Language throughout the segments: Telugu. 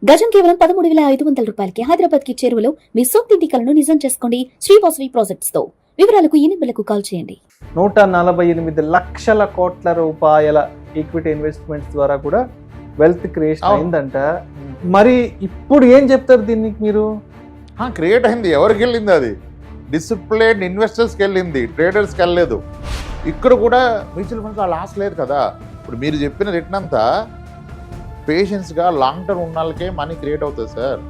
గజం కేవలం 13,500 రూపాయలకి హైదరాబాద్ కి చేరువలో మీ సొంతింటి కలను నిజం చేసుకోండి శ్రీవాసవి ప్రాజెక్ట్స్ తో. వివరాలకు ఈ నెంబర్లకు కాల్ చేయండి. 148 లక్షల కోట్ల రూపాయల ఈక్విటీ ఇన్వెస్ట్మెంట్స్ ద్వారా కూడా వెల్త్ క్రియేషన్ అయిందంట. మరి ఇప్పుడు ఏం చెప్తారు దీనికి మీరు? క్రియేట్ అయింది, ఎవరికి వెళ్ళింది? అది డిసిప్లిన్ ఇన్వెస్టర్స్కి వెళ్ళింది, ట్రేడర్స్కి వెళ్ళలేదు. ఇక్కడ కూడా మ్యూచువల్ ఫండ్స్ ఆ లాస్ లేదు కదా. ఇప్పుడు మీరు చెప్పిన రిటర్న్ అంతా పేషెన్స్గా లాంగ్ టర్మ్ ఉన్న వాళ్ళకే మనీ క్రియేట్ అవుతుంది సార్.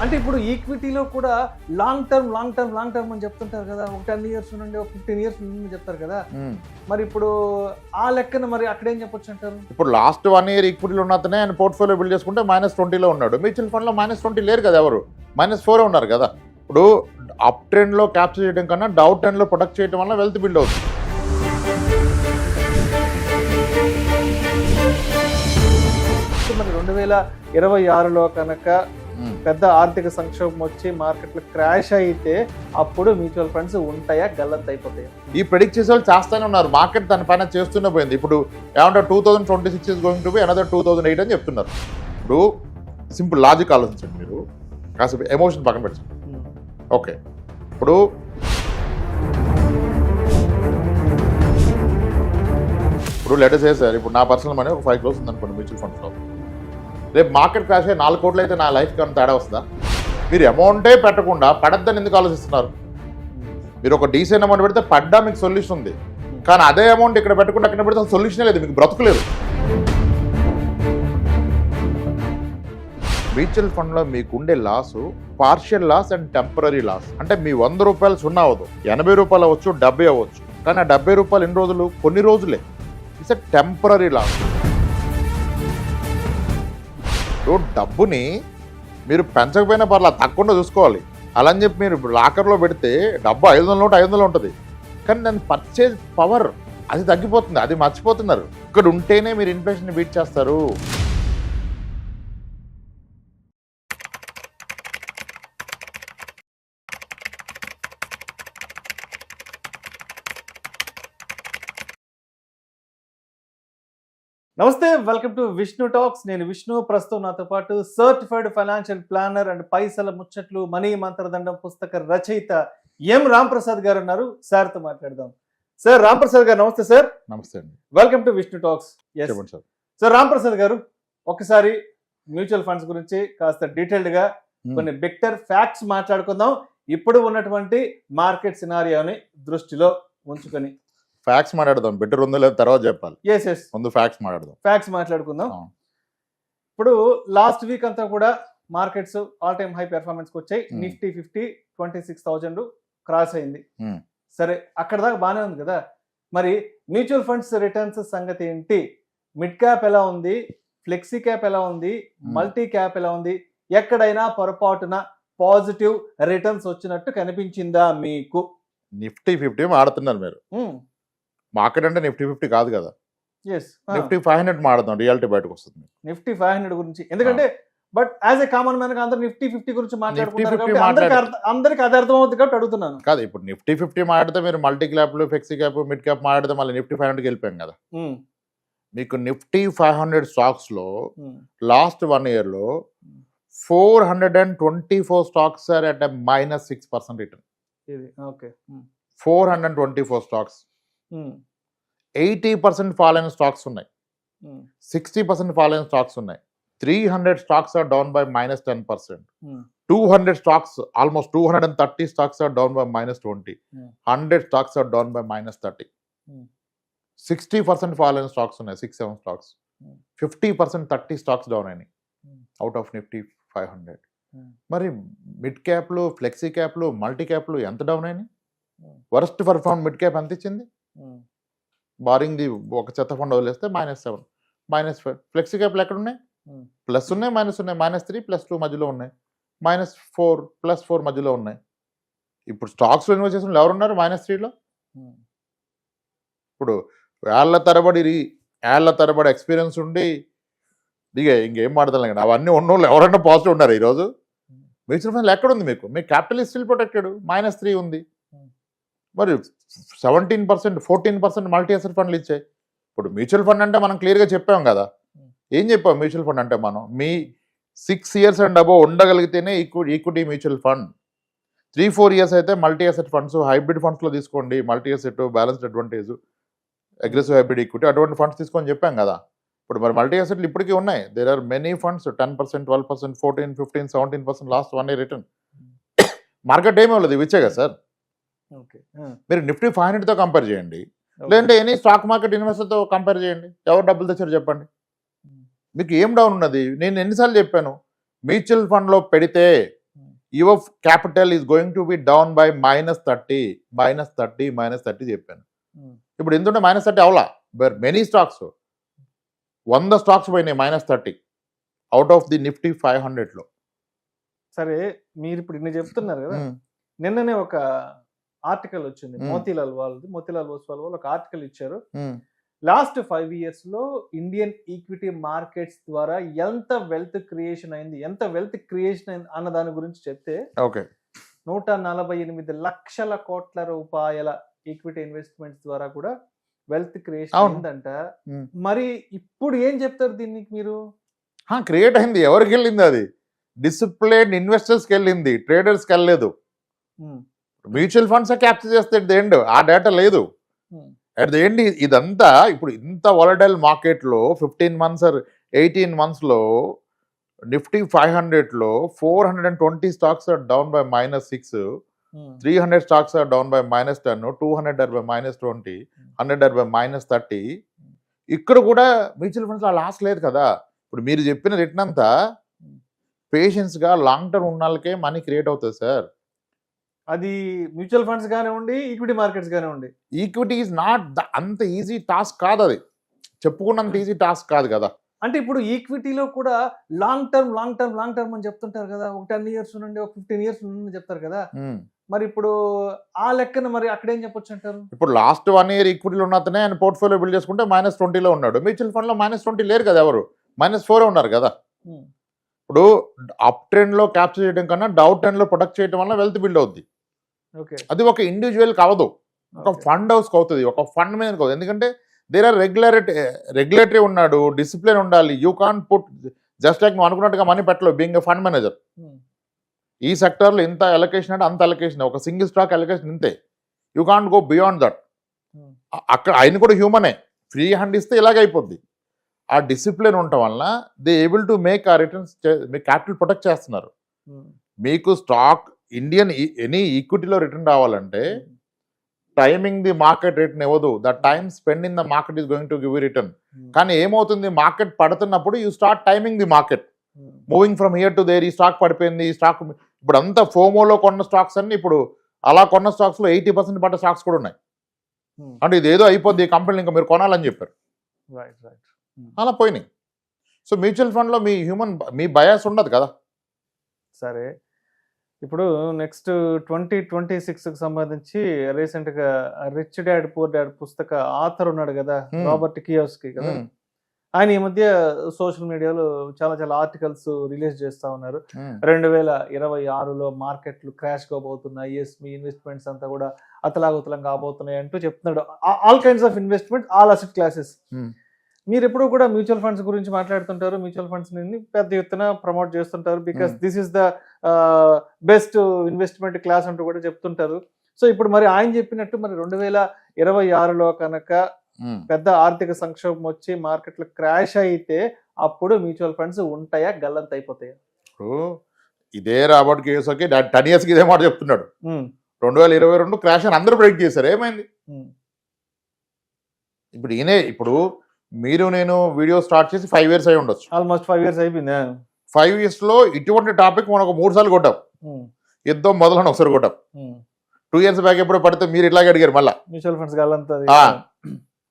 అంటే ఇప్పుడు ఈక్విటీలో కూడా లాంగ్ టర్మ్ అని చెప్తుంటారు కదా. ఒక 10 ఇయర్స్ నుండి ఒక 15 ఇయర్స్ నుండి చెప్తారు కదా. మరి ఇప్పుడు ఆ లెక్కన మరి అక్కడేం చెప్పొచ్చు అంటారు? ఇప్పుడు లాస్ట్ 1 ఇయర్ ఈక్విటీలో ఉన్నతనే ఆయన పోర్ట్ఫోలియో బిల్డ్ చేసుకుంటే -20లో ఉన్నాడు. మ్యూచువల్ ఫండ్లో -20 లేరు కదా, ఎవరు -4 ఉన్నారు కదా. ఇప్పుడు అప్ ట్రెండ్లో క్యాప్చర్ చేయడం కన్నా డౌన్ ట్రెండ్లో ప్రొటెక్ట్ చేయడం వల్ల వెల్త్ బిల్డ్ అవుతుంది. మరి 2026లో కనుక పెద్ద ఆర్థిక సంక్షోభం వచ్చి మార్కెట్లో క్రాష్ అయితే అప్పుడు మ్యూచువల్ ఫండ్స్ ఉంటాయా, గల్లంత అయిపోతాయా? ఈ ప్రెడిక్ట్ చేసే వాళ్ళు చేస్తూనే ఉన్నారు. మార్కెట్ తన పైన చేస్తూనే పోయింది. ఇప్పుడు ఏమంటారు 2026 is going to be another 2008 అని చెప్తున్నారు. ఇప్పుడు సింపుల్ లాజిక్ ఆలోచించండి, మీరు కాసేపు ఎమోషన్ పక్కన పెట్టండి. ఓకే, ఇప్పుడు లెటర్ సార్, ఇప్పుడు నా పర్సనల్ మనీ ఒక 5 crores ఉందనుకోండి మ్యూచువల్ ఫండ్స్లో. రేపు మార్కెట్ క్రాష్ అయ్యి 4 కోట్లు అయితే నా లైఫ్కి ఏమైనా తేడా వస్తుందా? మీరు అమౌంటే పెట్టకుండా పడద్దని ఎందుకు ఆలోచిస్తున్నారు? మీరు ఒక డీసెంట్ అమౌంట్ పెడితే పడ్డా మీకు సొల్యూషన్ ఉంది, కానీ అదే అమౌంట్ ఇక్కడ పెట్టకుండా అక్కడ పెడితే సొల్యూషనే లేదు, మీకు బ్రతుకులేదు. మ్యూచువల్ ఫండ్లో మీకు ఉండే loss partial loss and temporary loss. అంటే మీ 100 రూపాయలు 0 అవ్వదు, 80 రూపాయలు అవ్వచ్చు, 70 అవ్వచ్చు. కానీ ఆ 70 రూపాయలు ఎన్ని రోజులు? కొన్ని రోజులే. It's a temporary loss. డబ్బుని మీరు పెంచకపోయినా పర్లేదు, తక్కువ చూసుకోవాలి. అలా అని చెప్పి మీరు లాకర్లో పెడితే డబ్బు 500 నోట్ 500 ఉంటుంది, కానీ దాని పర్చేజ్ పవర్ అది తగ్గిపోతుంది, అది మర్చిపోతున్నారు. ఇక్కడ ఉంటేనే మీరు ఇన్ఫ్లేషన్ బీట్ చేస్తారు. నమస్తే, వెల్కమ్ టు విష్ణు టాక్స్. నేను విష్ణు. ప్రస్తుతం నాతో పాటు సర్టిఫైడ్ ఫైనాన్షియల్ ప్లానర్ అండ్ పైసల ముచ్చట్లు మనీ మంత్రదండం పుస్తక రచయిత ఎం రాంప్రసాద్ గారు ఉన్నారు. సార్తో మాట్లాడదాం. సార్ రాంప్రసాద్ గారు నమస్తే. సార్ నమస్తే అండి, welcome to Vishnu talks. Sir Ramprasad గారు, ఒకసారి మ్యూచువల్ ఫండ్స్ గురించి కాస్త డీటెయిల్డ్ గా కొన్ని బిక్టర్ ఫ్యాక్ట్స్ మాట్లాడుకుందాం, ఇప్పుడు ఉన్నటువంటి మార్కెట్ సినారియోని దృష్టిలో ఉంచుకొని. ఫ్యాక్ట్స్ మాట్లాడదాం, బెటర్ ఉందో లేదు తర్వాత చెప్పాలి. ముందు ఫ్యాక్ట్స్ మాట్లాడుకుందాం. ఇప్పుడు లాస్ట్ వీక్ అంతా కూడా markets all time high performance వచ్చాయి. నిఫ్టీ 50 26,000 క్రాస్ అయింది. సరే, అక్కడ దాకా బాగానే ఉంది కదా. మరి మ్యూచువల్ ఫండ్స్ రిటర్న్స్ సంగతి ఏంటి? మిడ్ క్యాప్ ఎలా ఉంది, ఫ్లెక్సీ క్యాప్ ఎలా ఉంది, మల్టీ క్యాప్ ఎలా ఉంది? ఎక్కడైనా పొరపాటున పాజిటివ్ రిటర్న్స్ వచ్చినట్టు కనిపించిందా మీకు? నిఫ్టీ 50 ఆడుతున్నారు మీరు. మార్కెట్ అంటే నిఫ్టీ 50 కాదు కదా. నిఫ్టీ 500 మాడదాం, రియాలిటీ బయటకు వస్తుంది. నిఫ్టీ 500 గురించి ఎందుకంటే, but as a common man గా అందరూ నిఫ్టీ 50 గురించి మాట్లాడుకుంటారు, అందరికి అది అర్థం అవుతుంది కాబట్టి అడుగుతున్నాను. కాదు, ఇప్పుడు నిఫ్టీ 50 మాట్లాడితే మీరు మల్టీ క్యాప్లు, ఫ్లెక్సీ క్యాప్, మిడ్ క్యాప్ మాట్లాడితే మళ్ళీ నిఫ్టీ 500కి వెళ్ళిపోయాం కదా. మీకు నిఫ్టీ 500 స్టాక్స్ లో లాస్ట్ 1 year లో 424 stocks are at -6% return. 424 stocks. 80% fall అయిన స్టాక్స్ ఉన్నాయి, 60% ఫాల్ అయిన స్టాక్స్ ఉన్నాయి. 300 stocks are down by -10%. 200 stocks, almost 230 stocks are down by -20. 100 stocks are down by -30. 60% fall అయిన స్టాక్స్ ఉన్నాయి, 6-7 స్టాక్స్. 50% 30 స్టాక్స్ డౌన్ అయినాయి అవుట్ ఆఫ్ నిఫ్టీ 500. మరి మిడ్ క్యాప్లు, ఫ్లెక్సీ క్యాప్లు, మల్టీ క్యాప్లు ఎంత డౌన్ అయినాయి? వరస్ట్ పర్ఫార్మ్ మిడ్ క్యాప్ ఎంత ఇచ్చింది? బారింగ్ ది ఒక చెత్త ఫండ్ వదిలేస్తే -7, -5. ఫ్లెక్సీ క్యాప్లు ఎక్కడ ఉన్నాయి? ప్లస్ ఉన్నాయి, మైనస్ ఉన్నాయి. -3, +2 మధ్యలో ఉన్నాయి. -4, +4 మధ్యలో ఉన్నాయి. ఇప్పుడు స్టాక్స్లో ఇన్వెస్ట్ చేసిన ఎవరు ఉన్నారు -3లో? ఇప్పుడు ఏళ్ల తరబడి ఎక్స్పీరియన్స్ ఉండి ఇంకేం మాట్లాడలేం కదా. అవన్నీ ఉన్నోళ్ళు ఎవరైనా పాజిటివ్ ఉన్నారు ఈరోజు? మ్యూచువల్ ఫండ్లు ఎక్కడ ఉంది మీకు? మీ క్యాపిటల్ స్టిల్ ప్రొటెక్టెడ్, -3 ఉంది. మరి 17%, 14% మల్టీ అసెట్ ఫండ్లు ఇచ్చాయి. ఇప్పుడు మ్యూచువల్ ఫండ్ అంటే మనం క్లియర్గా చెప్పాం కదా. ఏం చెప్పాం మ్యూచువల్ ఫండ్ అంటే? మనం మీ 6 years అండ్ అబోవ్ ఉండగలిగితేనే ఈక్విటీ మ్యూచువల్ ఫండ్. 3-4 years అయితే మల్టీ అసెట్ ఫండ్స్, హైబ్రిడ్ ఫండ్స్లో తీసుకోండి. Multi asset, balanced advantage, aggressive hybrid equity అటువంటి ఫండ్స్ తీసుకొని చెప్పాం కదా. ఇప్పుడు మరి మల్టీ అసెట్లు ఇప్పటికీ ఉన్నాయి. There are many funds 10%, 12%, 14%, 15%, 17% last 1 year return. Market ఏమీ లేదు, ఇవి ఇచ్చే కదా సార్. మీరు నిఫ్టీ 500తో కంపేర్ చేయండి, లేదంటే ఎనీ స్టాక్ మార్కెట్ ఇన్వెస్టర్తో కంపేర్ చేయండి. ఎవరు డబ్బులు తెచ్చారు చెప్పండి. మీకు ఏం డౌన్ ఉన్నది? నేను ఎన్నిసార్లు చెప్పాను, మ్యూచువల్ ఫండ్లో పెడితే your capital is going to be down by -30 చెప్పాను. ఇప్పుడు ఎందుకంటే -30 అవలా, బట్ మెనీ స్టాక్స్ 100 స్టాక్స్ పోయినాయి -30 అవుట్ ఆఫ్ ది నిఫ్టీ 500లో. సరే, మీరు ఇప్పుడు ఇన్ని చెప్తున్నారు కదా. నిన్ననే ఒక ఆర్టికల్ వచ్చింది, మోతీలాల్ ఓస్వాల్ వాళ్ళు ఒక ఆర్టికల్ ఇచ్చారు. లాస్ట్ 5 years లో ఇండియన్ ఈక్విటీ మార్కెట్స్ ద్వారా ఎంత వెల్త్ క్రియేషన్ అయింది అన్న దాని గురించి చెప్తే, 148 లక్షల కోట్ల రూపాయల ఈక్విటీ ఇన్వెస్ట్మెంట్స్ ద్వారా కూడా వెల్త్ క్రియేషన్ అయిందంట. మరి ఇప్పుడు ఏం చెప్తారు దీనికి మీరు? క్రియేట్ అయింది, ఎవరికి వెళ్ళింది? అది డిసిప్లిన్ ఇన్వెస్టర్స్కి వెళ్ళింది, ట్రేడర్స్కి వెళ్ళలేదు. మ్యూచువల్ ఫండ్స్ క్యాప్చర్ చేస్తే ఎట్ ది ఎండ్ ఆ డేటా లేదు. అట్ ది ఎండ్ ఇదంతా ఇప్పుడు ఇంత వాలటైల్ మార్కెట్లో 15 months or 18 monthsలో నిఫ్టీ 500లో 420 stocks are down by -6, 300 stocks are down by -10, 200 are by -20, 100 are by -30. ఇక్కడ కూడా మ్యూచువల్ ఫండ్స్లో లాస్ లేదు కదా. ఇప్పుడు మీరు చెప్పిన రిటర్న్ అంతా పేషెన్స్గా లాంగ్ టర్మ్ ఉన్న వాళ్ళకే మనీ క్రియేట్ అవుతుంది సార్. అది మ్యూచువల్ ఫండ్స్ కానివ్వండి, ఈక్విటీ మార్కెట్స్ కానివ్వండి. ఈక్విటీ ఈజ్ నాట్ అంత ఈజీ టాస్క్ కాదు, అది చెప్పుకున్నంత ఈజీ టాస్క్ కాదు కదా. అంటే ఇప్పుడు ఈక్విటీలో కూడా లాంగ్ టర్మ్ అని చెప్తుంటారు కదా. ఒక 10 years నుండి, ఒక 15 years నుండి చెప్తారు కదా. మరి ఇప్పుడు ఆ లెక్కన మరి అక్కడ ఏం చెప్పొచ్చు అంటారు? ఇప్పుడు లాస్ట్ 1 year ఈక్విటీలో ఉన్నతనే ఆయన పోర్ట్ఫోలియో బిల్డ్ చేసుకుంటే -20లో ఉన్నాడు. మ్యూచువల్ ఫండ్లో -20 లేరు కదా, ఎవరు -4 ఉన్నారు కదా. ఇప్పుడు అప్ ట్రెండ్లో క్యాప్చర్ చేయడం కన్నా డౌన్ ట్రెండ్లో ప్రొటెక్ట్ చేయడం వల్ల వెల్త్ బిల్డ్ అవుద్ది. అది ఒక ఇండివిజువల్కి అవ్వదు, ఒక ఫండ్ హౌస్కి అవుతుంది, ఒక ఫండ్ మీద అవుతుంది. ఎందుకంటే దేర్ ఆర్ రెగ్యులేటరీ ఉన్నాడు, డిసిప్లిన్ ఉండాలి. You can't put just like నువ్వు అనుకున్నట్టుగా మనీ పెట్టలేవు బీయింగ్ ఎ ఫండ్ మేనేజర్. ఈ సెక్టర్లో ఇంత అలొకేషన్ అంటే అంత అలొకేషన్, ఒక సింగిల్ స్టాక్ అలొకేషన్ ఇంతే. You can't go beyond that. అక్కడ ఆయన కూడా హ్యూమనే, ఫ్రీ హ్యాండ్ ఇస్తే ఇలాగ అయిపోద్ది. ఆ డిసిప్లిన్ ఉండటం వలన దే ఏబుల్ టు మేక్ ఆ రిటర్న్స్, మీ క్యాపిటల్ ప్రొటెక్ట్ చేస్తున్నారు. మీకు స్టాక్ ఇండియన్ ఎనీ ఈక్విటీలో రిటర్న్ రావాలంటే టైమింగ్ ది మార్కెట్ రిటర్న్ ఇవ్వదు. The time spend in the market is going to give return. కానీ ఏమవుతుంది, మార్కెట్ పడుతున్నప్పుడు you start timing the market, moving from here to their. ఈ స్టాక్ పడిపోయింది, ఈ స్టాక్ ఇప్పుడు అంతా ఫోమోలో కొన్న స్టాక్స్ అన్ని ఇప్పుడు అలా కొన్న స్టాక్స్లో 80% పడ్డ స్టాక్స్ కూడా ఉన్నాయి. అంటే ఇదేదో అయిపోద్ది ఈ కంపెనీలు ఇంకా మీరు కొనాలని చెప్పారు, అలా పోయినాయి. సో మ్యూచువల్ ఫండ్లో మీ బయాస్ ఉండదు కదా. సరే, ఇప్పుడు నెక్స్ట్ 2026కి సంబంధించి రీసెంట్గా రిచ్ డాడ్ పూర్ డాడ్ పుస్తక ఆథర్ ఉన్నాడు కదా, రాబర్ట్ కియోస్కి కదా. ఆయన ఈ మధ్య సోషల్ మీడియాలో చాలా ఆర్టికల్స్ రిలీజ్ చేస్తా ఉన్నారు. 2026లో మార్కెట్లు క్రాష్ కాబోతున్నాయి, మీ ఇన్వెస్ట్మెంట్స్ అంతా కూడా అతలాకుతలం కాబోతున్నాయి అంటూ చెప్తున్నాడు. All kinds of investment, all asset classes. మీరు ఎప్పుడు కూడా మ్యూచువల్ ఫండ్స్ గురించి మాట్లాడుతుంటారు, మ్యూచువల్ ఫండ్స్ ని పెద్ద ఎత్తున ప్రమోట్ చేస్తుంటారు, because this is the best investment class అంటూ కూడా చెప్తుంటారు. సో ఇప్పుడు మరి ఆయన చెప్పినట్టు మరి 2026లో కనుక పెద్ద ఆర్థిక సంక్షోభం వచ్చి మార్కెట్లు క్రాష్ అయితే అప్పుడు మ్యూచువల్ ఫండ్స్ ఉంటాయా, గల్లంత అయిపోతాయా? ఇదే రాబర్ట్ కియోసాకి 10 years ఇదే మాట చెప్తున్నాడు. 2022 క్రాష్ అని అందరూ ప్రెడిక్ట్ చేశారు, ఏమైంది? ఇప్పుడు మీరు నేను వీడియో స్టార్ట్ చేసి 5 years అయి ఉండొచ్చు, ఆల్మోస్ట్ 5 years అయిపోయింది. 5 yearsలో ఇటువంటి టాపిక్ మనకు 3 సార్లు కొట్టాం. యుద్ధం మొదలని ఒకసారి కొట్టాం. 2 years బ్యాక్ ఎప్పుడు పడితే మీరు ఇట్లాగే అడిగారు, మళ్ళీ మ్యూచువల్ ఫండ్స్ గల్లంత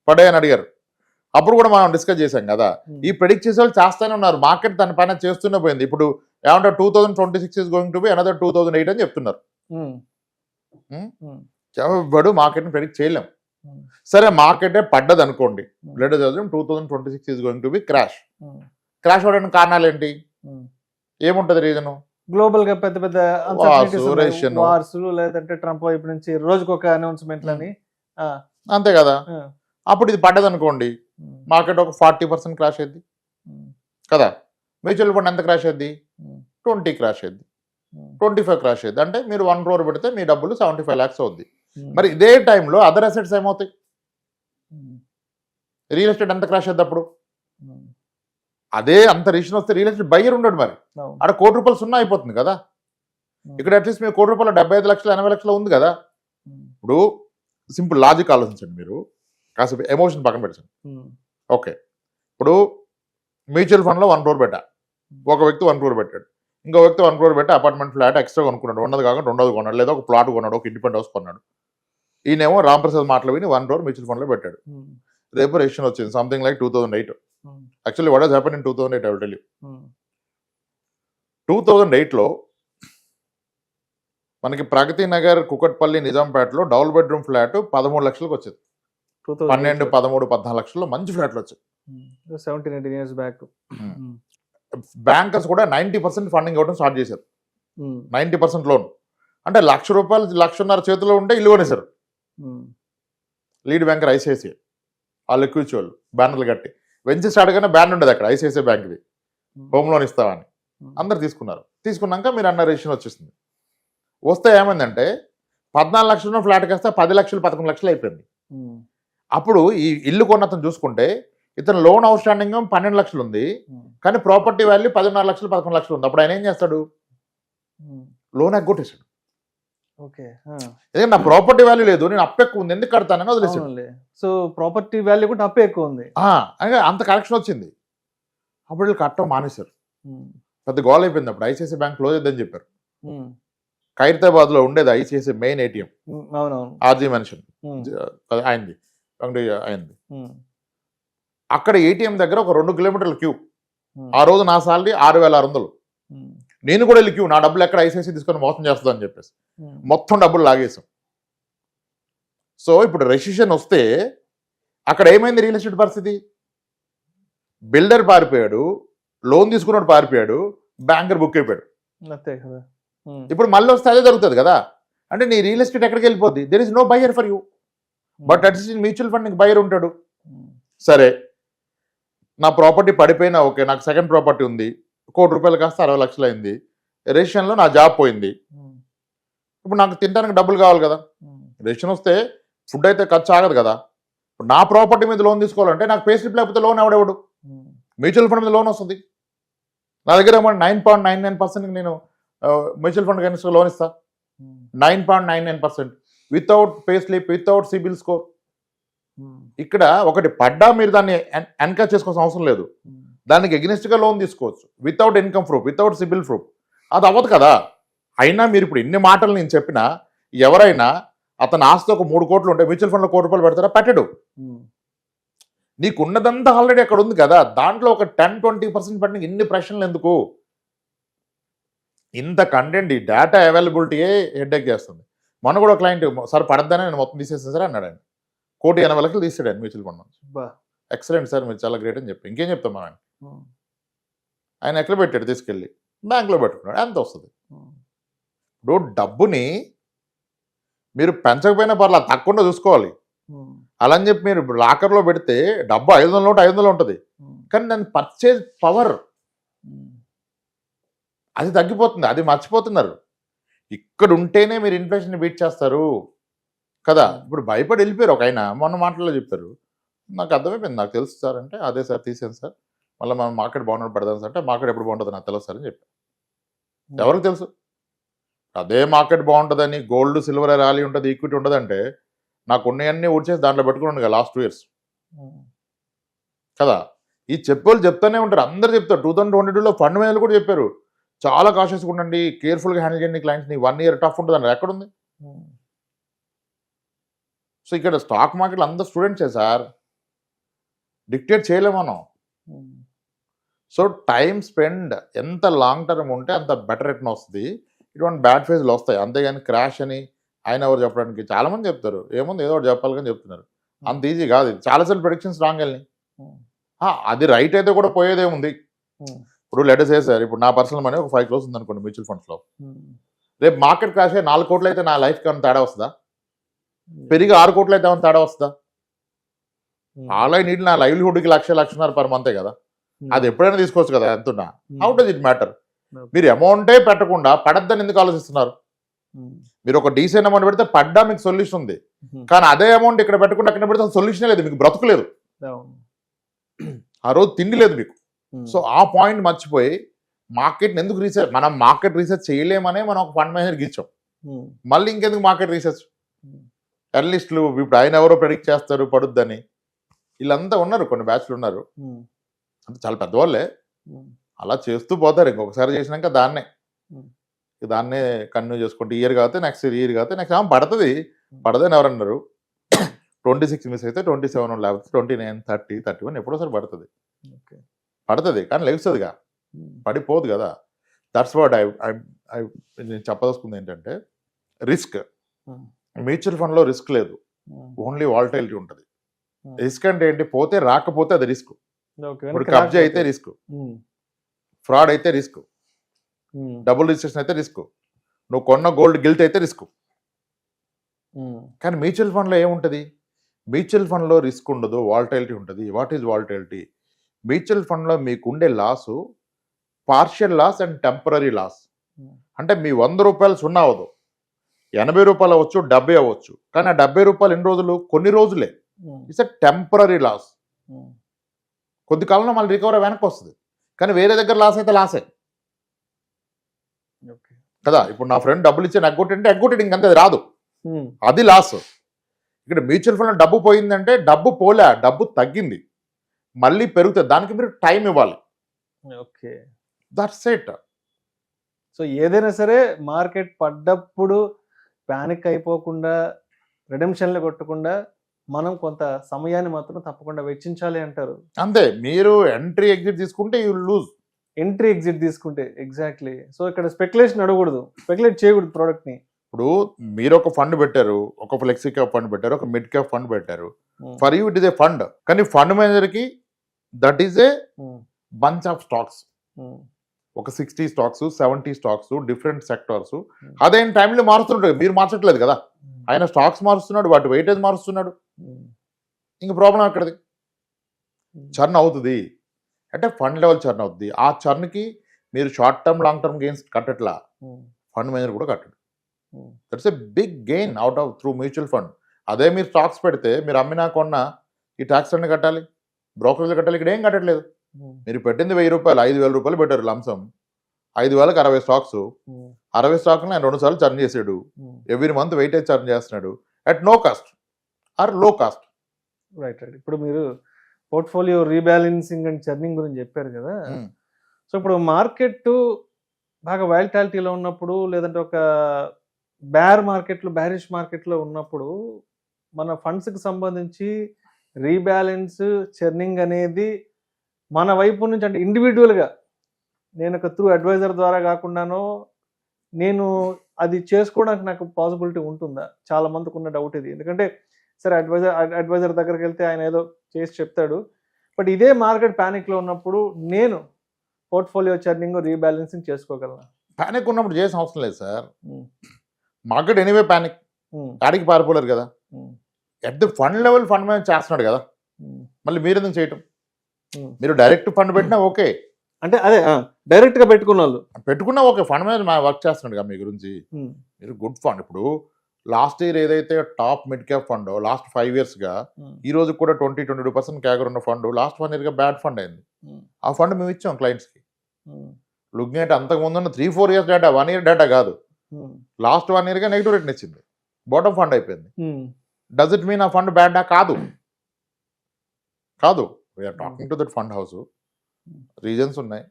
పడాయని అడిగారు. అప్పుడు కూడా మనం డిస్కస్ చేశాం కదా. ఈ ప్రెడిక్ట్ చేసే వాళ్ళు చేస్తూనే ఉన్నారు, మార్కెట్ తన పైన చేస్తూనే పోయింది. ఇప్పుడు ఏమంటారు, 2026 is going to be another 2008 అని చెప్తున్నారు. ఎవడు మార్కెట్ని ప్రెడిక్ట్ చేయలేం. సరే, మార్కెటే పడ్డది అనుకోండి, 2026 is going to be crash. Crash అవ్వడానికి కారణాలు ఏంటి, ఏముంటుంది రీజను? గ్లోబల్ గా పెద్ద పెద్ద Russian. వార్స్ లేదంటే ట్రంప్ వైపు నుంచి రోజుకొక అనౌన్స్మెంట్లని అంతే కదా. అప్పుడు ఇది పడ్డది అనుకోండి, మార్కెట్ ఒక 40% క్రాష్ అయింది కదా. మ్యూచువల్ ఫండ్ ఎంత క్రాష్ అయింది? 20 క్రాష్ అయింది, 25 క్రాష్ అయింది. అంటే మీరు 1 crore పెడితే మీ డబ్బులు 75 lakhs అవుద్ది. మరి ఇదే టైంలో అదర్ అసెట్స్ ఏమవుతాయి? రియల్ ఎస్టేట్ ఎంత క్రాష్ అయింది అప్పుడు? అదే అంత రీషన్ వస్తే రియల్ ఎస్టేట్ బయ్యర్ ఉండడు, మరి అక్కడ ₹1 సున్నా అయిపోతుంది కదా. ఇక్కడ అట్లీస్ట్ మీరు ₹1 75 లక్షలు 80 లక్షలు ఉంది కదా. ఇప్పుడు సింపుల్ లాజిక్ ఆలోచించండి, మీరు కాసేపు ఎమోషన్ పక్కన పెట్టండి. ఓకే, ఇప్పుడు మ్యూచువల్ ఫండ్లో 1 crore పెట్టా, ఒక వ్యక్తి 1 crore పెట్టాడు, ఇంకో వ్యక్తి 1 crore పెట్టి అపార్ట్మెంట్ ఫ్లాట్ ఎక్స్ట్రా కొనుక్కున్నాడు, ఉన్నది కాకుండా రెండోది కొన్నాడు, లేదా ఒక ప్లాట్ కొన్నాడు, ఒక ఇండిపెండెంట్ హౌస్ కొన్నాడు. ఈయనేమో రాంప్రసాద్ మాటలు విని 1 crore మ్యూచువల్ ఫండ్లో పెట్టాడు. రేపు రిజిస్ట్రేషన్ వచ్చింది something like 2008. Actually what has happen in 2008 I will tell you. 2008లో మనకి ప్రగతి నగర్, కుకట్పల్లి, నిజాంపేటలో డబుల్ బెడ్రూమ్ ఫ్లాట్ 13 లక్షలకు వచ్చింది. 12, 13, 14 లక్షల్లో మంచి ఫ్లాట్లు వచ్చాయి. 17-18 years బ్యాక్. బ్యాంకర్స్ కూడా 90% ఫండింగ్ ఇవ్వడం స్టార్ట్ చేశారు. 90% లోన్ అంటే ₹1,00,000, ₹1,50,000 చేతిలో ఉంటే ఇల్లు కొనేశారు. లీడ్ బ్యాంకర్ ఐసిఐసిఐ, వాళ్ళు ఎక్కువ ఇచ్చేవాళ్ళు బ్యానర్లు కట్టి. వెంచర్ స్టార్ట్ గానే బ్యాన్ ఉండేది అక్కడ ఐసిఐసిఐ బ్యాంక్ది, హోమ్ లోన్ ఇస్తామని. అందరు తీసుకున్నారు. తీసుకున్నాక మీరు అన్న రిజిస్ట్రేషన్ వచ్చేసింది. వస్తే ఏమైందంటే 14 లక్షల ఫ్లాట్ కాస్త 10 లక్షలు 11 లక్షలు అయిపోయింది. అప్పుడు ఈ ఇల్లు కొన్నతను చూసుకుంటే ఇతను లోన్ అవుట్ స్టాండింగ్ 12 లక్షలు ఉంది, కానీ ప్రాపర్టీ వాల్యూ 16 లక్షలు 11 లక్షలు ఉంది. అప్పుడు ఆయన ఏం చేస్తాడు? లోన్ ఎగ్గొట్టేశాడు. ఎందుకంటే నా ప్రాపర్టీ వాల్యూ లేదు, నేను అప్పు ఎక్కువ ఉంది, ఎందుకు కడతానని వదిలేసాడు. సో ప్రాపర్టీ వాల్యూ కూడా అప్పు ఎక్కువ ఉంది, అంత కరెక్షన్ వచ్చింది. అప్పుడు వీళ్ళు కట్టడం మానేశారు. పెద్ద గోల్ అయిపోయింది. అప్పుడు ఐసిఐసిఐ బ్యాంక్ క్లోజ్ అయిద్దని చెప్పారు. ఖైరతాబాద్ లో ఉండేది ఐసిఐసిఐ మెయిన్ ఏటీఎం, ఆర్జీ మెన్షన్ అయింది, అయింది. అక్కడ ఏటీఎం దగ్గర ఒక 2 కిలోమీటర్ల క్యూ. ఆ రోజు నా సాలరీ 6,600. నేను కూడా వెళ్ళి క్యూ, నా డబ్బులు ఎక్కడ ఐసిఐసిఐ తీసుకొని మోసం చేస్తుందని అని చెప్పేసి మొత్తం డబ్బులు లాగేసాం. సో ఇప్పుడు రెసిషన్ వస్తే అక్కడ ఏమైంది రియల్ ఎస్టేట్ పరిస్థితి? బిల్డర్ పారిపోయాడు, లోన్ తీసుకున్నాడు పారిపోయాడు, బ్యాంకర్ బుక్ అయిపోయాడు. ఇప్పుడు మళ్ళీ వస్తే అదే జరుగుతుంది కదా. అంటే నీ రియల్ ఎస్టేట్ ఎక్కడికి వెళ్ళిపోద్ది? There is no buyer for you. But at least mutual fund buyer ఉంటాడు. సరే, నా ప్రాపర్టీ పడిపోయినా ఓకే, నాకు సెకండ్ ప్రాపర్టీ ఉంది, ₹1,00,00,000 కాస్త 60 లక్షలు అయింది, రిజిస్ట్రేషన్లో నా జాబ్ పోయింది. ఇప్పుడు నాకు తినడానికి డబ్బులు కావాలి కదా. రిజిస్ట్రేషన్ వస్తే ఫుడ్ అయితే ఖర్చు ఆగదు కదా. నా ప్రాపర్టీ మీద లోన్ తీసుకోవాలంటే నాకు పే స్లిప్ లేకపోతే లోన్ ఎవడెవడు? మ్యూచువల్ ఫండ్ మీద లోన్ వస్తుంది. నా దగ్గర 9.99% నేను మ్యూచువల్ ఫండ్ కనిష్ట లోన్ ఇస్తా. 9.99% without pay slip, without CIBIL score. ఇక్కడ ఒకటి పడ్డా మీరు దాన్ని ఎన్కరేజ్ చేసుకోవాల్సిన అవసరం లేదు. దానికి ఎగ్నెస్ట్గా లోన్ తీసుకోవచ్చు without income proof, without CIBIL proof. అది అవ్వదు కదా. అయినా మీరు ఇప్పుడు ఇన్ని మాటలు నేను చెప్పినా ఎవరైనా అతని ఆస్తి ఒక 3 కోట్లు ఉంటే మ్యూచువల్ ఫండ్లో ₹1,00,00,000 పెడతారా? పెట్టడు. నీకున్నదంతా ఆల్రెడీ అక్కడ ఉంది కదా. దాంట్లో ఒక 10-20% పెట్టడానికి ఇన్ని ప్రశ్నలు ఎందుకు? ఇంత కంటెంట్, ఈ డేటా అవైలబిలిటీయే హెడ్ఏక్ చేస్తుంది. మొన్న కూడా క్లయింట్ సార్ పడద్దని నేను మొత్తం తీసేసాను సార్ అన్నాడు. ఆయన 1,80,00,000 తీసాడు ఆయన మ్యూచువల్ ఫండ్ నుంచి. ఎక్సలెంట్ సార్, మీరు చాలా గ్రేట్ అని చెప్పి ఇంకేం చెప్తాం మనం. ఆయన ఎక్కడ పెట్టాడు? తీసుకెళ్ళి బ్యాంక్లో పెట్టుకున్నాడు. ఎంత వస్తుంది? ఇప్పుడు డబ్బుని మీరు పెంచకపోయినా పర్లేదు, తక్కువ చూసుకోవాలి. అలా అని చెప్పి మీరు లాకర్లో పెడితే డబ్బు 500 నోట్ 500 ఉంటుంది, కానీ దాని పర్చేజ్ పవర్ అది తగ్గిపోతుంది. అది మర్చిపోతున్నారు. ఇక్కడ ఉంటేనే మీరు ఇన్ఫ్లేషన్ బీట్ చేస్తారు కదా. ఇప్పుడు భయపడి వెళ్ళిపోయారు. ఒక ఆయన మొన్న మాటల్లో చెప్పారు, నాకు అర్థమైపోయింది, నాకు తెలుసు సార్ అంటే, అదే సార్ తీసాను సార్, మళ్ళీ మనం మార్కెట్ బాగున్నట్టు పెడదాం సార్ అంటే, మార్కెట్ ఎప్పుడు బాగుంటుంది నాకు తెలుసు సార్ అని చెప్పారు. ఎవరికి తెలుసు? అదే మార్కెట్ బాగుంటుందని, గోల్డ్ సిల్వర్ ర్యాలీ ఉంటుంది, ఈక్విటీ ఉంటుందంటే నాకు ఉన్నాయన్నీ ఊడ్చేసి దాంట్లో పెట్టుకున్నాను కదా లాస్ట్ 2 years కదా. ఈ చెప్పేవాళ్ళు చెప్తానే ఉంటారు, అందరు చెప్తారు. 2022లో ఫండ్ మేనేజర్లు కూడా చెప్పారు, చాలా కాషియస్గా ఉండండి, కేర్ఫుల్గా హ్యాండిల్ చేయండి క్లయింట్స్ని, 1 year టఫ్ ఉంటుంది అన్నారు. ఎక్కడుంది? సో ఇక్కడ స్టాక్ మార్కెట్లో అందరు స్టూడెంట్సే సార్, డిక్టేట్ చేయలేము మనం. సో టైం స్పెండ్ ఎంత లాంగ్ టర్మ్ ఉంటే అంత బెటర్ రిటర్న్ వస్తుంది. ఇటువంటి బ్యాడ్ ఫేజ్లు వస్తాయి, అంతేగాని క్రాష్ అని ఆయన ఎవరు చెప్పడానికి. చాలామంది చెప్తారు, ఏముంది ఏదో ఒకటి చెప్పాలి కానీ చెప్తున్నారు. అంత ఈజీ కాదు. చాలాసార్లు ప్రెడిక్షన్స్ రాంగ్ వెళ్ళి అది రైట్ అయితే కూడా పోయేదేముంది. ఇప్పుడు లెటర్స్ సార్ ఇప్పుడు నా పర్సనల్ మనీ ఒక 5 crores ఉంది అనుకోండి మ్యూచువల్ ఫండ్స్లో. రేపు మార్కెట్ క్రాష్ అయ్యి 4 కోట్లు అయితే నా లైఫ్కి ఏమైనా తేడా వస్తుందా? పెరిగి 6 కోట్లు అయితే ఏమైనా తేడా వస్తుందా? ఆన్లైన్ నీటి నా లైవ్లీహుడ్కి 1,00,000 పర్ మంతే కదా. అది ఎప్పుడైనా తీసుకోవచ్చు కదా ఎంతున్నా. How does it matter? మీరు అమౌంటే పెట్టకుండా పడద్దని ఎందుకు ఆలోచిస్తున్నారు? మీరు ఒక డీసెంట్ అమౌంట్ పెడితే పడ్డా మీకు సొల్యూషన్ ఉంది. కానీ అదే అమౌంట్ ఇక్కడ పెట్టకుండా అక్కడ పెడితే సొల్యూషన్ లేదు, మీకు బ్రతుకులేదు, ఆ రోజు తిండి లేదు మీకు. సో ఆ పాయింట్ మర్చిపోయి మార్కెట్ని ఎందుకు రీసెర్చ్, మనం మార్కెట్ రీసెర్చ్ చేయలేమనే మనం ఒక ఫండ్ మేనేజర్కి ఇచ్చాం. మళ్ళీ ఇంకెందుకు మార్కెట్ రీసెర్చ్? అనలిస్టులు ఇప్పుడు ఆయన ఎవరో ప్రెడిక్ట్ చేస్తారు పడుద్దని, వీళ్ళంతా ఉన్నారు, కొన్ని బ్యాచ్లు ఉన్నారు, అంటే చాలా పెద్దవాళ్ళే, అలా చేస్తూ పోతారు. ఇంకొకసారి చేసినాక దాన్నే కంటిన్యూ చేసుకుంటే ఇయర్ కాకపోతే నెక్స్ట్ ఇయర్ కాకపోతే నెక్స్ట్ పడుతుంది. పడదని ఎవరన్నారు? 26 మిస్ అయితే 27 లేకపోతే 29, 30, 31 ఎప్పుడోసారి పడుతుంది కానీ లెగుస్తుందిగా, పడిపోదు కదా. దట్స్ వాట్ నేను చెప్పదలుచుకుంది ఏంటంటే, రిస్క్ మ్యూచువల్ ఫండ్లో రిస్క్ లేదు, ఓన్లీ వాలటైలిటీ ఉంటుంది. రిస్క్ అంటే ఏంటి? పోతే రాకపోతే అది రిస్క్. ఇప్పుడు కబ్జా అయితే రిస్క్, ఫ్రాడ్ అయితే రిస్క్, డబుల్ రిజిస్ట్రేషన్ అయితే రిస్క్, నువ్వు కొన్న గోల్డ్ గిల్ట్ అయితే రిస్క్. కానీ మ్యూచువల్ ఫండ్లో ఏముంటుంది? మ్యూచువల్ ఫండ్లో రిస్క్ ఉండదు, వాలటైలిటీ ఉంటుంది. What is volatility? మ్యూచువల్ ఫండ్లో మీకు ఉండే loss partial loss and temporary loss. అంటే మీ 100 రూపాయలు సున్నా అవ్వదు, 80 రూపాయలు అవ్వచ్చు, 70 అవ్వచ్చు. కానీ ఆ 70 రూపాయలు ఎన్ని రోజులు? కొన్ని రోజులే. It's a temporary loss. కొద్ది కాలంలో మళ్ళీ రికవరీ వెనక్కి వస్తుంది. కానీ వేరే దగ్గర లాస్ అయితే లాసే కదా. ఇప్పుడు నా ఫ్రెండ్ డబ్బులు ఇచ్చి ఎగ్గొట్టింటే ఎగ్గొట్టి ఇంకంతే, అది రాదు, అది లాస్. ఇక్కడ మ్యూచువల్ ఫండ్లో డబ్బు పోయిందంటే డబ్బు పోలే, డబ్బు తగ్గింది, మళ్ళీ పెరుగుతుంది. దానికి మీరు టైం ఇవ్వాలి. Okay, that's it. సో ఏదైనా సరే మార్కెట్ పడ్డప్పుడు ప్యానిక్ అయిపోకుండా, రిడెంప్షన్లు కొట్టకుండా మనం కొంత సమయాన్ని మాత్రం తప్పకుండా వెచ్చించాలి అంటారు. అంతే. మీరు ఎంట్రీ ఎగ్జిట్ తీసుకుంటే యూ లూజ్. ఎంట్రీ ఎగ్జిట్ తీసుకుంటే ఎగ్జాక్ట్లీ. సో ఇక్కడ స్పెక్యులేషన్ అడగకూడదు, స్పెక్యులేట్ చేయకూడదు ప్రోడక్ట్ని. ఇప్పుడు మీరు ఒక ఫండ్ పెట్టారు, ఒక ఫ్లెక్సీ క్యాప్ ఫండ్ పెట్టారు, ఒక మిడ్ క్యాప్ ఫండ్ పెట్టారు. For you it is a fund. కానీ ఫండ్ మేనేజర్కి that is a bunch of stocks. ఒక 60 స్టాక్స్, 70 స్టాక్స్, డిఫరెంట్ సెక్టార్స్. అదే టైంలో మారుస్తుంటాడు, మీరు మార్చట్లేదు కదా. ఆయన స్టాక్స్ మారుస్తున్నాడు, వాటి వెయిటేజ్ మారుస్తున్నాడు. ఇంక ప్రాబ్లం అక్కడది. చర్న్ అవుతుంది అంటే ఫండ్ లెవెల్ చర్న్ అవుతుంది. ఆ చర్న్కి మీరు short term, long term gains కట్టట్లా, ఫండ్ మేనేజర్ కూడా కట్టడు. That's a big gain out of through mutual fund. అదే మీరు స్టాక్స్ పెడితే మీరు అమ్మినా కొన్నా ఈ ట్యాక్స్ అన్ని కట్టాలి, బ్రోకరేజ్ కట్టాలి. ఇక్కడ ఏం కట్టట్లేదు. మీరు పెట్టింది 1000 రూపాయలు, 5000 రూపాయలు పెట్టారు లంసం. 5000కి 60 స్టాక్స్, 60 స్టాక్ని ఆయన 2 సార్లు చర్న్ చేసాడు. ఎవ్రీ మంత్ వెయిటేజ్ చర్న్ చేస్తున్నాడు అట్ నో కాస్ట్ ఆర్ లో కాస్ట్. రైట్. ఇప్పుడు మీరు పోర్ట్ఫోలియో రీబ్యాలెన్సింగ్ అండ్ చర్నింగ్ గురించి చెప్పారు కదా. సో ఇప్పుడు మార్కెట్ బాగా వాలటాలిటీలో ఉన్నప్పుడు, లేదంటే ఒక బ్యారిష్ మార్కెట్లో ఉన్నప్పుడు మన ఫండ్స్కి సంబంధించి రీబ్యాలెన్స్, చర్నింగ్ అనేది మన వైపు నుంచి, అంటే ఇండివిజువల్గా నేను ఒక త్రూ అడ్వైజర్ ద్వారా కాకుండానో నేను అది చేసుకోవడానికి నాకు పాసిబిలిటీ ఉంటుందా? చాలా మందికి ఉన్న డౌట్ ఇది. ఎందుకంటే సరే అడ్వైజర్ దగ్గరికి వెళ్తే ఆయన ఏదో చేసి చెప్తాడు, బట్ ఇదే మార్కెట్ ప్యానిక్లో ఉన్నప్పుడు నేను పోర్ట్ఫోలియో చర్నింగ్, రీబ్యాలెన్సింగ్ చేసుకోగలను. ప్యానిక్ ఉన్నప్పుడు చేసిన అవసరం లేదు సార్. మార్కెట్ ఎనీవే ప్యానిక్, ఆడికి పారిపోలేరు కదా. At the fund level fund manage చేస్తున్నాడు కదా, మళ్ళీ మీరు ఎందుకు చేయటం? మీరు డైరెక్ట్ ఫండ్ పెట్టినా ఓకే, అంటే అదే డైరెక్ట్గా పెట్టుకున్నా ఓకే, ఫండ్ మేనేజ్ వర్క్ చేస్తున్నాడు కదా మీ గురించి. మీరు గుడ్ ఫండ్. ఇప్పుడు లాస్ట్ ఇయర్ ఏదైతే top mid cap fund last 5 yearsగా ఈ రోజు కూడా 20-22% క్యాగర్ ఉన్న ఫండ్ లాస్ట్ 1 yearగా బ్యాడ్ ఫండ్ అయింది. ఆ ఫండ్ మేము ఇచ్చాం క్లయింట్స్కి. లుకింగ్ అంటే అంతకు ముందు 3-4 years డేటా, 1 year డేటా కాదు. లాస్ట్ 1 yearగా నెగిటివ్ రేట్ని ఇచ్చింది, బాటమ్ ఫండ్ అయిపోయింది. డస్ ఇట్ మీన్ ఆ ఫండ్ బ్యాడా? కాదు. We're talking to that fund house. Reasons ఉన్నాయి,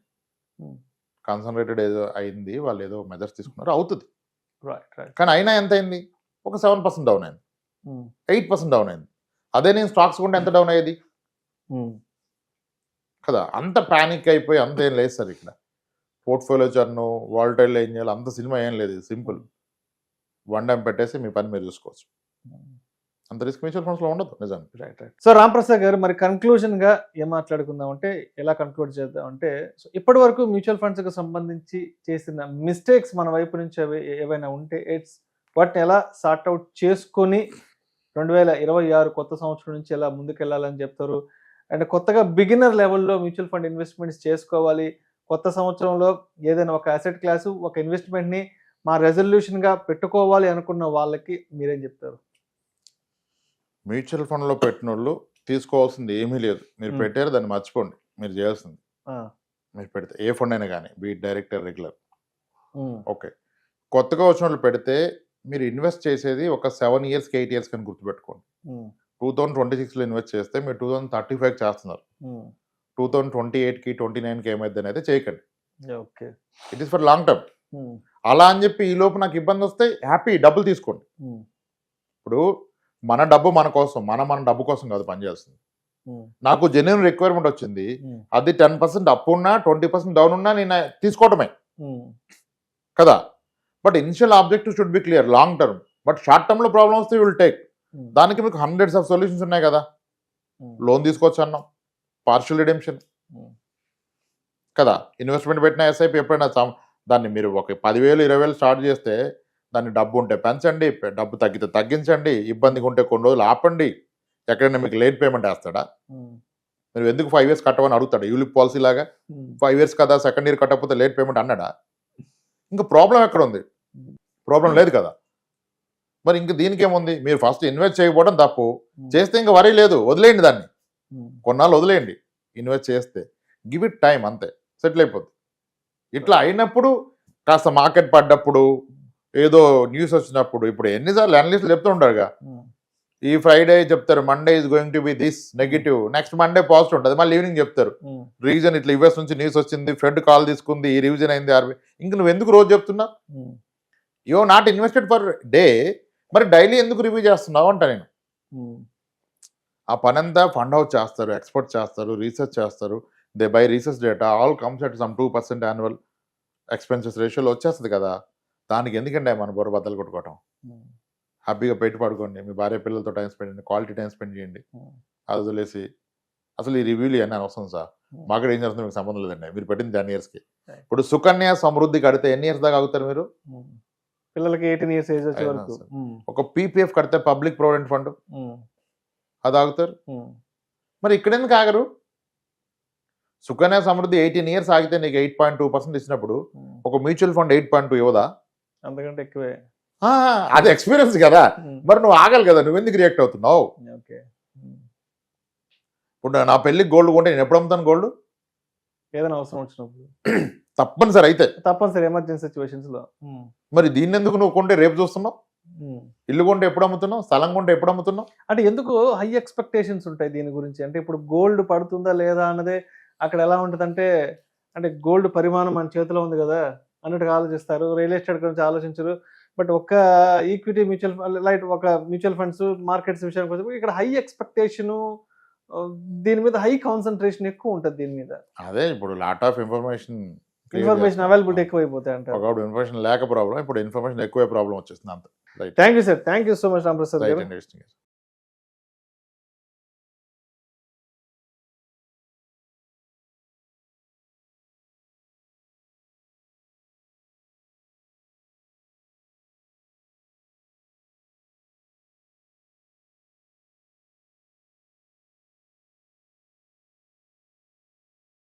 కాన్సన్ట్రేటెడ్ ఏదో అయింది, వాళ్ళు ఏదో మెజర్స్ తీసుకున్నారు, అవుతుంది. కానీ అయినా ఎంత అయింది? ఒక 7% డౌన్ అయింది, 8% డౌన్ అయింది. అదే నేను స్టాక్స్ కొంటే ఎంత డౌన్ అయ్యేది కదా. అంత ప్యానిక్ అయిపోయి అంత ఏం లేదు సార్ ఇక్కడ. పోర్ట్ఫోలియో చర్ను, వాలటైల్ ఏం చేయాలి అంత సినిమా ఏం లేదు. సింపుల్, వన్ టైం పెట్టేసి మీ పని మీరు చూసుకోవచ్చు. అంత రిస్క్ మ్యూచువల్ ఫండ్స్ లో ఉండదు నిజానికి. Right right. సో రాంప్రసాద్ గారు, మరి కన్క్లూజన్ గా ఏం మాట్లాడుకుందాం అంటే, ఎలా కన్క్లూడ్ చేద్దాం అంటే, సో ఇప్పటి వరకు మ్యూచువల్ ఫండ్స్ కి సంబంధించి చేసిన మిస్టేక్స్ మన వైపు నుంచి ఏవైనా ఉంటే వాటిని ఎలా సార్ట్ అవుట్ చేసుకొని 2026 కొత్త సంవత్సరం నుంచి ఎలా ముందుకెళ్లాలని చెప్తారు. అండ్ కొత్తగా బిగినర్ లెవెల్లో మ్యూచువల్ ఫండ్ ఇన్వెస్ట్మెంట్స్ చేసుకోవాలి, కొత్త సంవత్సరంలో ఏదైనా ఒక అసెట్ క్లాసు, ఒక ఇన్వెస్ట్మెంట్ ని మా రెజల్యూషన్ గా పెట్టుకోవాలి అనుకున్న వాళ్ళకి మీరేం చెప్తారు? మ్యూచువల్ ఫండ్ లో పెట్టిన వాళ్ళు తీసుకోవాల్సింది ఏమీ లేదు. మీరు పెట్టారు, దాన్ని మర్చిపోండి. మీరు చేయాల్సింది, మీరు పెడితే ఏ ఫండ్ అయినా కానీ, బీ డైరెక్టర్ రెగ్యులర్, ఓకే. కొత్తగా వచ్చిన వాళ్ళు పెడితే మీరు ఇన్వెస్ట్ చేసేది ఒక 7 years 8 years కానీ గుర్తుపెట్టుకోండి. 2026లో ఇన్వెస్ట్ చేస్తే మీరు 2035 చేస్తున్నారు. 2028కి 29కి ఏమైందని అయితే చేయకండి. Okay, it is for long term. అలా అని చెప్పి ఈ లోపు నాకు ఇబ్బంది వస్తే హ్యాపీ డబ్బులు తీసుకోండి. ఇప్పుడు మన డబ్బు మన కోసం, మన డబ్బు కోసం కాదు పనిచేస్తుంది. నాకు జెన్యున్ రిక్వైర్మెంట్ వచ్చింది, అది 10% అప్ ఉన్నా 20% డౌన్ ఉన్నా నేను తీసుకోవటమే కదా. But initial objective should be clear, long term. But short term లో ప్రాబ్లమ్ వస్తే విల్ టేక్. దానికి మీకు హండ్రెడ్స్ ఆఫ్ సొల్యూషన్స్ ఉన్నాయి కదా. లోన్ తీసుకోవచ్చు అన్నాం, పార్షియల్ రిడెంప్షన్ కదా. ఇన్వెస్ట్మెంట్ పెట్టిన ఎస్ఐపి ఎప్పుడైనా దాన్ని మీరు ఒక 10,000 20,000 స్టార్ట్ చేస్తే దాన్ని డబ్బు ఉంటే పెంచండి, డబ్బు తగ్గితే తగ్గించండి, ఇబ్బందిగా ఉంటే కొన్ని రోజులు ఆపండి. ఎక్కడైనా మీకు లేట్ పేమెంట్ వేస్తాడా? మీరు ఎందుకు 5 years కట్టమని అడుగుతాడు? యూలిప్ పాలసీ లాగా 5 years కదా, సెకండ్ ఇయర్ కట్టకపోతే లేట్ పేమెంట్ అన్నాడా? ఇంకా ప్రాబ్లం ఎక్కడ ఉంది? ప్రాబ్లం లేదు కదా. మరి ఇంక దీనికి ఏముంది? మీరు ఫస్ట్ ఇన్వెస్ట్ చేయకపోవడం తప్పు, చేస్తే ఇంకా వరీ లేదు, వదిలేయండి దాన్ని, కొన్నాళ్ళు వదిలేయండి. ఇన్వెస్ట్ చేస్తే గివ్ ఇట్ టైం, అంతే, సెటిల్ అయిపోద్ది. ఇట్లా అయినప్పుడు కాస్త మార్కెట్ పడ్డప్పుడు, ఏదో న్యూస్ వచ్చినప్పుడు, ఇప్పుడు ఎన్నిసార్లు అనలిస్టులు చెప్తూ ఉంటారుగా, ఈ ఫ్రైడే చెప్తారు Monday is going to be this negative, next Monday positive ఉంటుంది, మళ్ళీ ఈవినింగ్ చెప్తారు రీజన్ ఇట్లా యుఎస్ నుంచి న్యూస్ వచ్చింది, ఫెడ్ కాల్ తీసుకుంది, ఈ రివిజన్ అయింది ఆర్బీ. ఇంక నువ్వు ఎందుకు రోజు చెప్తున్నా? You not invested for day, మరి డైలీ ఎందుకు రివ్యూ చేస్తున్నావు అంట నేను. ఆ పని అంతా ఫండ్ హౌస్ చేస్తారు, ఎక్స్పర్ట్ చేస్తారు, రీసెర్చ్ చేస్తారు. They by research data, all comes at some 2% annual expenses రేషియోలో వచ్చేస్తుంది కదా. దానికి ఎందుకంటే మన బుర్ర బద్దలు కొట్టుకోవటం? హ్యాపీగా పెట్టి పడుకోండి, మీ భార్య పిల్లలతో టైం స్పెండ్ చేయండి, క్వాలిటీ టైం స్పెండ్ చేయండి. అది వదిలేసి అసలు ఈ రివ్యూలు ఇవన్నీ అనవసరం సార్. మార్కెట్ ఏం చేస్తుంది మీకు సంబంధం లేదండి. మీరు పెట్టింది 10 yearsకి. ఇప్పుడు సుకన్య సమృద్ధి కడితే ఎన్ని ఇయర్స్ దాకా ఆగుతారు మీరు? పిల్లలకి 18 years ఏజ్ వచ్చే వరకు. ఒక పీపీఎఫ్ కడితే పబ్లిక్ ప్రొవిడెంట్ ఫండ్, అది ఆగుతారు. మరి ఇక్కడ ఎందుకు ఆగరు? సుకన్య సమృద్ధి 18 years ఆగితే నీకు 8.2% ఇచ్చినప్పుడు ఒక మ్యూచువల్ ఫండ్ 8.2 ఇవ్వదా? అంతకంటే ఎక్కువే. అది ఎక్స్పీరియన్స్ కదా. మరి నువ్వు ఆగాలి కదా, నువ్వు ఎందుకు రియాక్ట్ అవుతున్నావు? ఇప్పుడు నా పెళ్ళికి గోల్డ్ కొంటే నేను ఎప్పుడు అమ్ముతాను గోల్డ్? ఏదైనా అవసరం వచ్చినప్పుడు తప్పనిసరి అయితే, తప్పనిసరి ఎమర్జెన్సీ సిచ్యువేషన్స్ లో. మరి దీన్ని ఎందుకు నువ్వు కొంటే రేపు చూస్తున్నావు? ఇల్లు కొంటే ఎప్పుడు అమ్ముతున్నావు? స్థలం కొంటే ఎప్పుడు అమ్ముతున్నావు? అంటే ఎందుకు హై ఎక్స్పెక్టేషన్స్ ఉంటాయి దీని గురించి? అంటే ఇప్పుడు గోల్డ్ పడుతుందా లేదా అన్నదే అక్కడ ఎలా ఉంటుందంటే, అంటే గోల్డ్ పరిమాణం మన చేతిలో ఉంది కదా అన్నట్టుగా ఆలోచిస్తారు. రియల్ ఎస్టేట్ గురించి ఆలోచించరు. బట్ ఒక ఈక్విటీ మ్యూచువల్ లైట్ ఒక మ్యూచువల్ ఫండ్స్ మార్కెట్స్ విషయానికి వచ్చి ఇక్కడ హై ఎక్స్పెక్టేషన్, దీని మీద హై కాన్సన్ట్రేషన్ ఎక్కువ ఉంటుంది దీని మీద. అదే ఇప్పుడు లాట్ ఆఫ్ ఇన్ఫర్మేషన్ అవైలబిలిటీ ఎక్కువ అయిపోతాయి అంటే. ఒకప్పుడు ఇన్ఫర్మేషన్ లేక ప్రాబ్లం, ఇప్పుడు ఇన్ఫర్మేషన్ ఎక్కువ ప్రాబ్లం వచ్చేస్తుంది అంత. Thank you sir, thank you so much Ramprasad గారు.